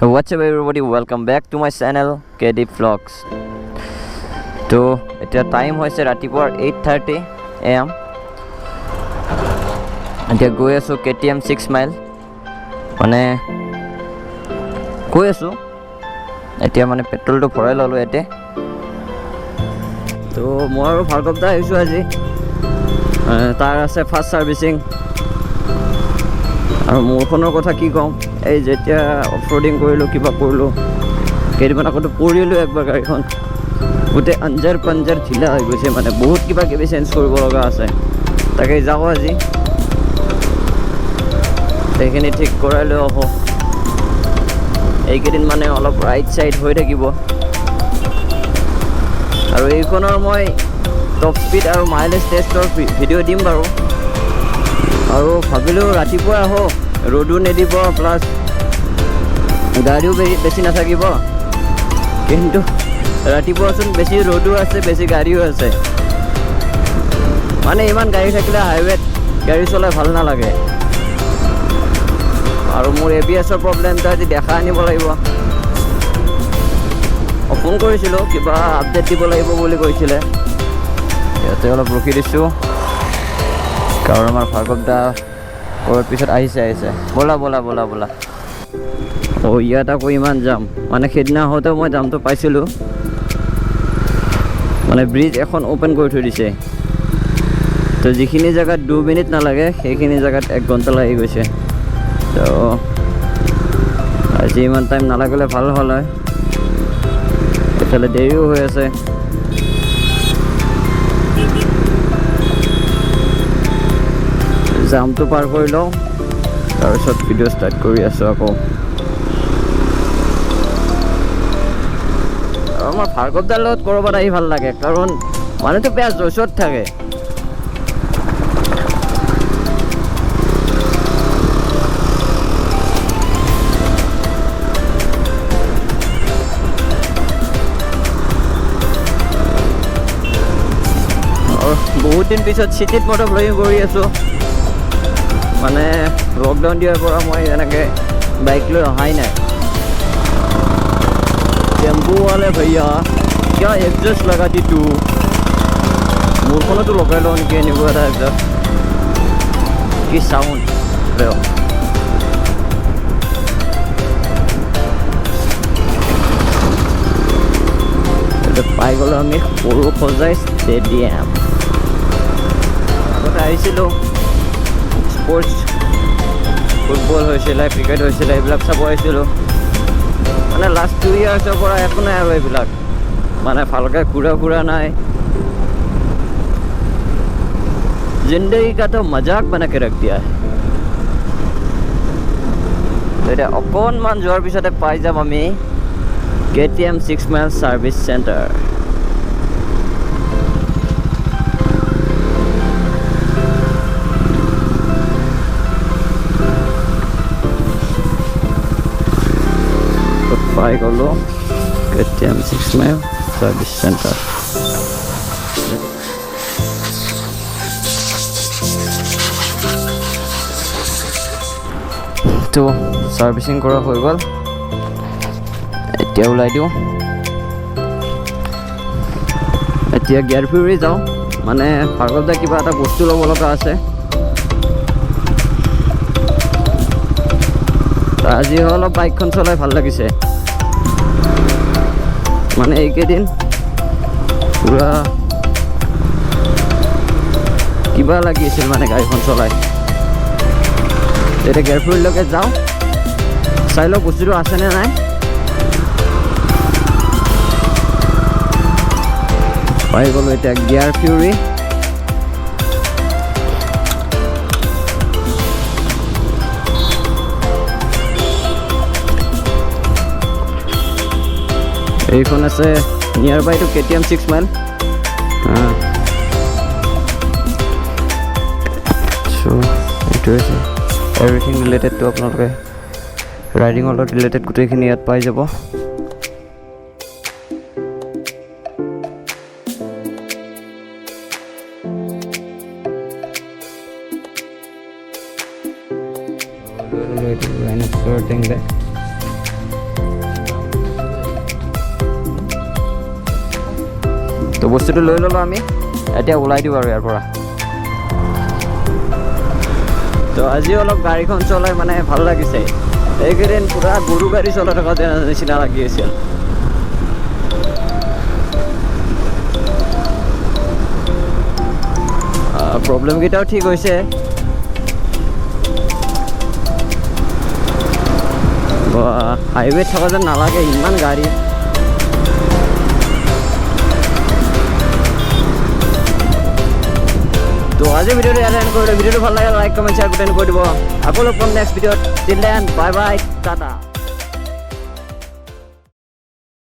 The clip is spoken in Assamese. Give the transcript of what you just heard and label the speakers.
Speaker 1: What's up everybody, welcome back to my channel KD Vlogs. তো এতিয়া টাইম হৈছে ৰাতিপুৱাৰ 8:30 AM. এতিয়া গৈ আছোঁ KTM 6 মাইল, মানে গৈ আছোঁ এতিয়া, মানে পেট্ৰলটো ভৰাই ল'লোঁ ইয়াতে। তো মই আৰু ভাৰ্গৱ দা আহিছোঁ আজি, তাৰ আছে ফাৰ্ষ্ট ছাৰ্ভিচিং। আৰু মোৰখনৰ কথা কি ক'ম, এই যেতিয়া অফ ৰোডিং কৰিলোঁ, কিবা কৰিলোঁ, কেইদিনমান আগতে পৰিলোঁ একবাৰ, গাড়ীখন গোটেই আঞ্জাৰ পাঞ্জাৰ ঢিলা হৈ গৈছে, মানে বহুত কিবা কিবি চেঞ্জ কৰিব লগা আছে। তাকে যাওঁ আজি, সেইখিনি ঠিক কৰাই লৈ আহোঁ। এইকেইদিন মানে অলপ ৰাইট চাইড হৈ থাকিব। আৰু এইখনৰ মই টপ স্পীড আৰু মাইলেজ টেষ্টৰ ভিডিঅ' দিম বাৰু। আৰু ভাবিলোঁ ৰাতিপুৱা আহোঁ, ৰ'দো নিদিব, প্লাছ গাড়ীও বেছি নাথাকিব। কিন্তু ৰাতিপুৱাচোন বেছি ৰ'দো আছে, বেছি গাড়ীও আছে। মানে ইমান গাড়ী থাকিলে হাইৱেত গাড়ী চলাই ভাল নালাগে। আৰু মোৰ ABS-ৰ প্ৰব্লেমটো আজি দেখা আনিব লাগিব। ফোন কৰিছিলোঁ, কিবা আপডেট দিব লাগিব বুলি কৈছিলে। ইয়াতে অলপ ৰখি দিছোঁ, কাৰণ আমাৰ ভাৰ্গৱ দা কৰাৰ পিছত আহিছে। ব'লা ব'লা ব'লা ব'লা। ইয়াত আকৌ ইমান যাম, মানে সেইদিনা হওঁতে মই যামটো পাইছিলোঁ, মানে ব্ৰিজ এখন অ'পেন কৰি থৈ দিছে। তো যিখিনি জেগাত 2 মিনিট নালাগে, সেইখিনি জেগাত 1 ঘণ্টা লাগি গৈছে। তো আজি ইমান টাইম নালাগিলে ভাল হ'ল হয়, এইফালে দেৰিও হৈ আছে। জামটো পাৰ কৰি লওঁ, তাৰপিছত ভিডিঅ' ষ্টাৰ্ট কৰি আছোঁ আকৌ। আৰু আমাৰ ভাৰ্গৱ দাৰ লগত ক'ৰবাত আহি ভাল লাগে, কাৰণ মানুহটো বেয়া জোচত থাকে। বহুত দিন পিছত চিটিত মতো ব্লগিং কৰি আছোঁ, মানে লকডাউন দিয়াৰ পৰা মই এনেকৈ বাইক লৈ অহাই নাই। টেম্পু वाले भैया क्या एडजस्ट लगा दी तू, মোৰখনতো লগাই লওঁ নেকি এনেকুৱা এটা এডজাষ্ট। কি চাউণ্ড পাই গ'লোঁ আমি সৰু সজাই ষ্টেডিয়াম। আগতে আহিছিলোঁ, স্পৰ্টছ ফুটবল হৈছিলে, ক্ৰিকেট হৈছিলে, এইবিলাক চাব আহিছিলোঁ। মানে লাষ্ট 2 ইয়াৰ্ছৰ পৰা একো নাই আৰু এইবিলাক, মানে ভালকৈ ঘূৰা নাই। জিন্দগী কা তো মজাক বনাকে ৰাখ দিয়া। এতিয়া অকণমান যোৱাৰ পিছতে পাই যাম আমি KTM 6 মাইল ছাৰ্ভিচ চেণ্টাৰ। পাই গ'লোঁ KTM 6 মাইল ছাৰ্ভিচ চেণ্টাৰ। তো ছাৰ্ভিচিং কৰা হৈ গ'ল, এতিয়া ওলাই দিওঁ। এতিয়া গিয়াৰ ফিউৰি যাওঁ, মানে ভাৰ্গৱ দা কিবা এটা বস্তু ল'ব লগা আছে। আজি অলপ বাইকখন চলাই ভাল লাগিছে, মানে এইকেইদিন পুৰা কিবা লাগি আছিল মানে গাড়ীখন চলাই। এতিয়া গিয়াৰ ফিউৰিলৈকে যাওঁ, চাই লওঁ বস্তুটো আছেনে নাই। পাই গ'লোঁ এতিয়া গিয়াৰ ফিউৰি। এইখন আছে নিয়াৰ বাই টু KTM 6 মাইল। এইটো হৈছে এভৰিথিং ৰিলেটেডটো, আপোনালোকে ৰাইডিঙৰ লগত ৰিলেটেড গোটেইখিনি ইয়াত পাই যাব। এইটো তো বস্তুটো লৈ ল'লোঁ আমি এতিয়া ওলাই দিওঁ আৰু ইয়াৰ পৰা তো আজি অলপ গাড়ীখন চলাই মানে ভাল লাগিছে এইকেইদিন পুৰা গৰু গাড়ী চলাই থকা নিচিনা লাগি আছিল প্ৰব্লেমকেইটাও ঠিক হৈছে হাইৱেত থকা যেন নালাগে ইমান গাড়ী তো আজি ভিডিঅ'টো ইয়াতে এণ্ড কৰিলোঁ ভিডিঅ'টো ভাল লাগে লাইক কমেণ্ট শ্বেয়াৰ কৰি দিব আকৌ লগ পাম নেক্সট ভিডিঅ'ত till then bye bye Tata